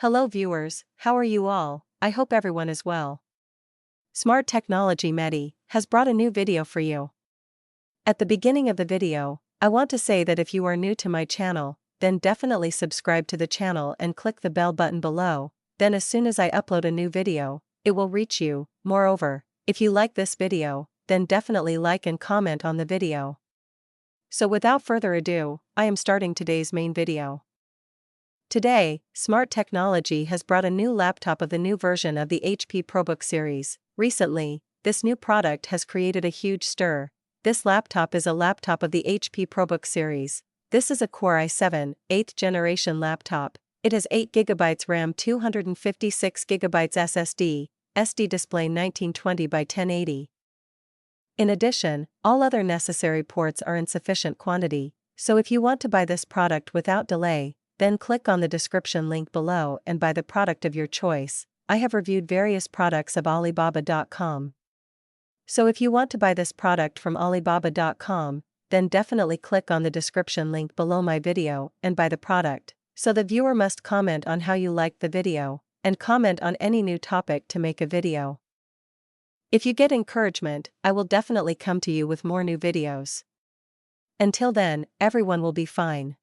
Hello viewers, how are you all? I hope everyone is well. Smart Technology MEHEDI has brought a new video for you. At the beginning of the video, I want to say that if you are new to my channel, then definitely subscribe to the channel and click the bell button below, then as soon as I upload a new video, it will reach you. Moreover, if you like this video, then definitely like and comment on the video. So without further ado, I am starting today's main video. Today, Smart Technology has brought a new laptop of the new version of the HP-Probook series. Recently, this new product has created a huge stir. This laptop is a laptop of the HP-Probook series. This is a Core i7, 8th generation laptop. It has 8GB RAM, 256GB SSD, SD display 1920 by 1080. In addition, all other necessary ports are in sufficient quantity, so if you want to buy this product without delay, then click on the description link below and buy the product of your choice. I have reviewed various products of Alibaba.com. So if you want to buy this product from Alibaba.com, then definitely click on the description link below my video and buy the product. So the viewer must comment on how you liked the video, and comment on any new topic to make a video. If you get encouragement, I will definitely come to you with more new videos. Until then, everyone will be fine.